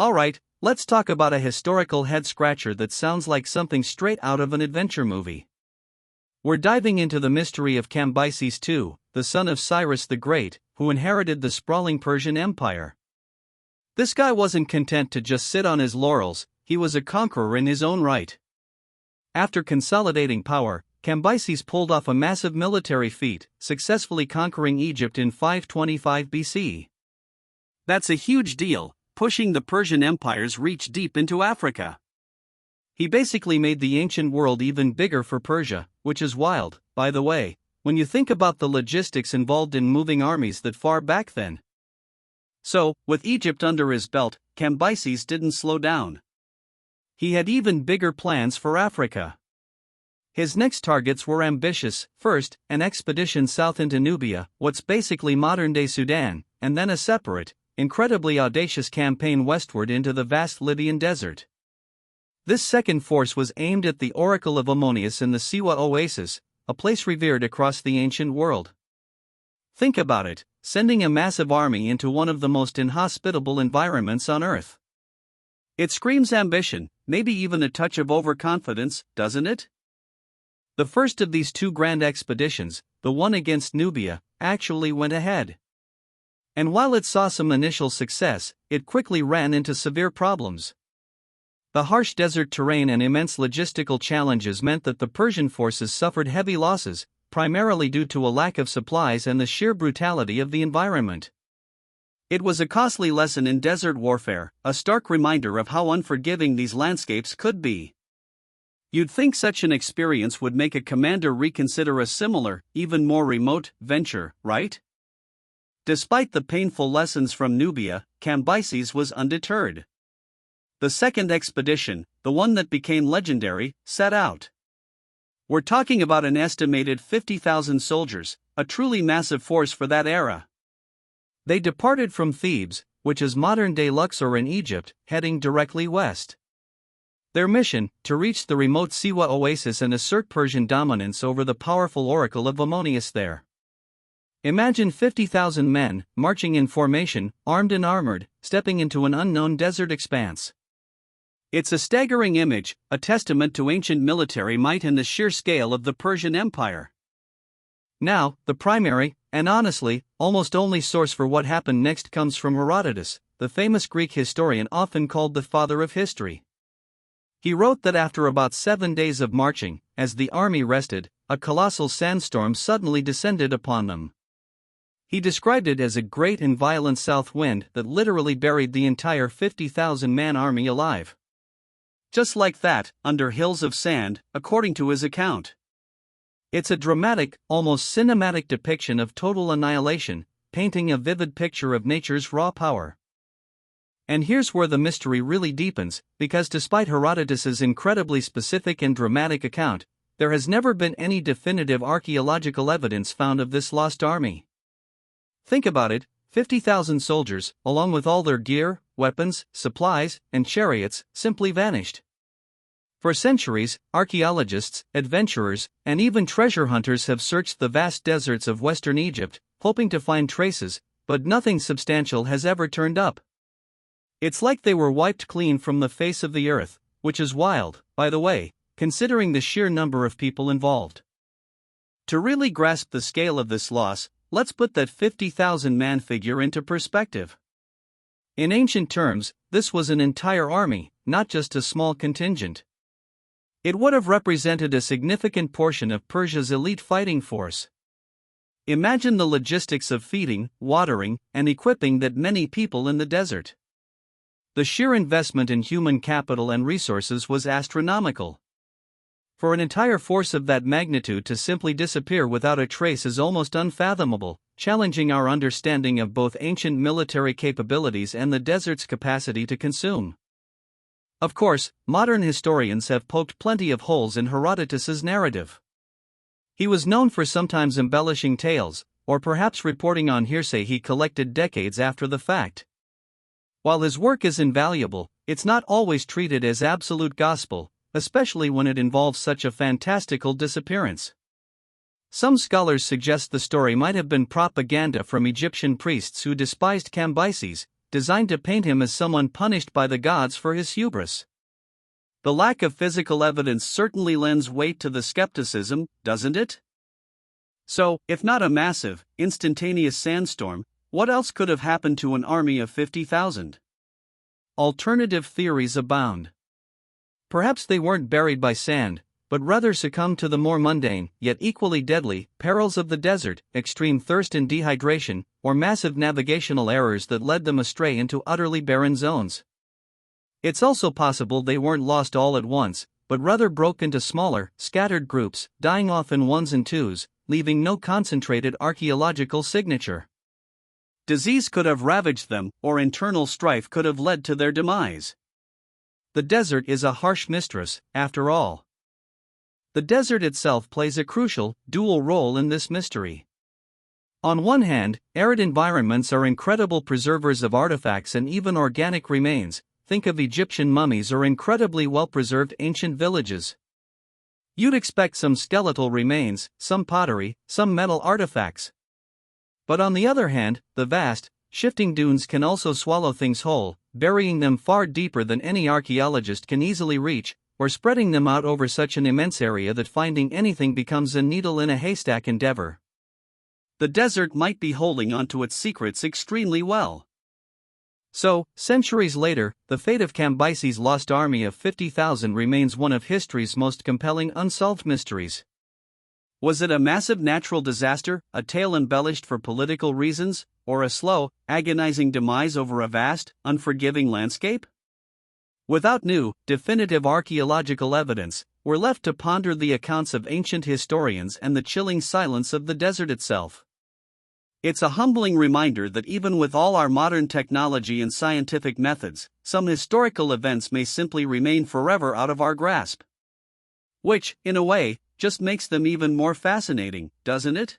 Alright, let's talk about a historical head-scratcher that sounds like something straight out of an adventure movie. We're diving into the mystery of Cambyses II, the son of Cyrus the Great, who inherited the sprawling Persian Empire. This guy wasn't content to just sit on his laurels, he was a conqueror in his own right. After consolidating power, Cambyses pulled off a massive military feat, successfully conquering Egypt in 525 BC. That's a huge deal, pushing the Persian Empire's reach deep into Africa. He basically made the ancient world even bigger for Persia, which is wild, by the way, when you think about the logistics involved in moving armies that far back then. So, with Egypt under his belt, Cambyses didn't slow down. He had even bigger plans for Africa. His next targets were ambitious: first, an expedition south into Nubia, what's basically modern-day Sudan, and then a separate, incredibly audacious campaign westward into the vast Libyan desert. This second force was aimed at the Oracle of Ammonius in the Siwa Oasis, a place revered across the ancient world. Think about it, sending a massive army into one of the most inhospitable environments on Earth. It screams ambition, maybe even a touch of overconfidence, doesn't it? The first of these two grand expeditions, the one against Nubia, actually went ahead. And while it saw some initial success, it quickly ran into severe problems. The harsh desert terrain and immense logistical challenges meant that the Persian forces suffered heavy losses, primarily due to a lack of supplies and the sheer brutality of the environment. It was a costly lesson in desert warfare, a stark reminder of how unforgiving these landscapes could be. You'd think such an experience would make a commander reconsider a similar, even more remote, venture, right? Despite the painful lessons from Nubia, Cambyses was undeterred. The second expedition, the one that became legendary, set out. We're talking about an estimated 50,000 soldiers, a truly massive force for that era. They departed from Thebes, which is modern-day Luxor in Egypt, heading directly west. Their mission, to reach the remote Siwa Oasis and assert Persian dominance over the powerful Oracle of Ammonius there. Imagine 50,000 men, marching in formation, armed and armored, stepping into an unknown desert expanse. It's a staggering image, a testament to ancient military might and the sheer scale of the Persian Empire. Now, the primary, and honestly, almost only source for what happened next comes from Herodotus, the famous Greek historian often called the father of history. He wrote that after about 7 days of marching, as the army rested, a colossal sandstorm suddenly descended upon them. He described it as a great and violent south wind that literally buried the entire 50,000-man army alive. Just like that, under hills of sand, according to his account. It's a dramatic, almost cinematic depiction of total annihilation, painting a vivid picture of nature's raw power. And here's where the mystery really deepens, because despite Herodotus's incredibly specific and dramatic account, there has never been any definitive archaeological evidence found of this lost army. Think about it, 50,000 soldiers, along with all their gear, weapons, supplies, and chariots, simply vanished. For centuries, archaeologists, adventurers, and even treasure hunters have searched the vast deserts of western Egypt, hoping to find traces, but nothing substantial has ever turned up. It's like they were wiped clean from the face of the earth, which is wild, by the way, considering the sheer number of people involved. To really grasp the scale of this loss, let's put that 50,000-man figure into perspective. In ancient terms, this was an entire army, not just a small contingent. It would have represented a significant portion of Persia's elite fighting force. Imagine the logistics of feeding, watering, and equipping that many people in the desert. The sheer investment in human capital and resources was astronomical. For an entire force of that magnitude to simply disappear without a trace is almost unfathomable, challenging our understanding of both ancient military capabilities and the desert's capacity to consume. Of course, modern historians have poked plenty of holes in Herodotus's narrative. He was known for sometimes embellishing tales, or perhaps reporting on hearsay he collected decades after the fact. While his work is invaluable, it's not always treated as absolute gospel, especially when it involves such a fantastical disappearance. Some scholars suggest the story might have been propaganda from Egyptian priests who despised Cambyses, designed to paint him as someone punished by the gods for his hubris. The lack of physical evidence certainly lends weight to the skepticism, doesn't it? So, if not a massive, instantaneous sandstorm, what else could have happened to an army of 50,000? Alternative theories abound. Perhaps they weren't buried by sand, but rather succumbed to the more mundane, yet equally deadly, perils of the desert, extreme thirst and dehydration, or massive navigational errors that led them astray into utterly barren zones. It's also possible they weren't lost all at once, but rather broke into smaller, scattered groups, dying off in ones and twos, leaving no concentrated archaeological signature. Disease could have ravaged them, or internal strife could have led to their demise. The desert is a harsh mistress, after all. The desert itself plays a crucial, dual role in this mystery. On one hand, arid environments are incredible preservers of artifacts and even organic remains. Think of Egyptian mummies or incredibly well-preserved ancient villages. You'd expect some skeletal remains, some pottery, some metal artifacts. But on the other hand, the vast, shifting dunes can also swallow things whole, burying them far deeper than any archaeologist can easily reach, or spreading them out over such an immense area that finding anything becomes a needle in a haystack endeavor. The desert might be holding onto its secrets extremely well. So, centuries later, the fate of Cambyses' lost army of 50,000 remains one of history's most compelling unsolved mysteries. Was it a massive natural disaster, a tale embellished for political reasons, or a slow, agonizing demise over a vast, unforgiving landscape? Without new, definitive archaeological evidence, we're left to ponder the accounts of ancient historians and the chilling silence of the desert itself. It's a humbling reminder that even with all our modern technology and scientific methods, some historical events may simply remain forever out of our grasp. Which, in a way, just makes them even more fascinating, doesn't it?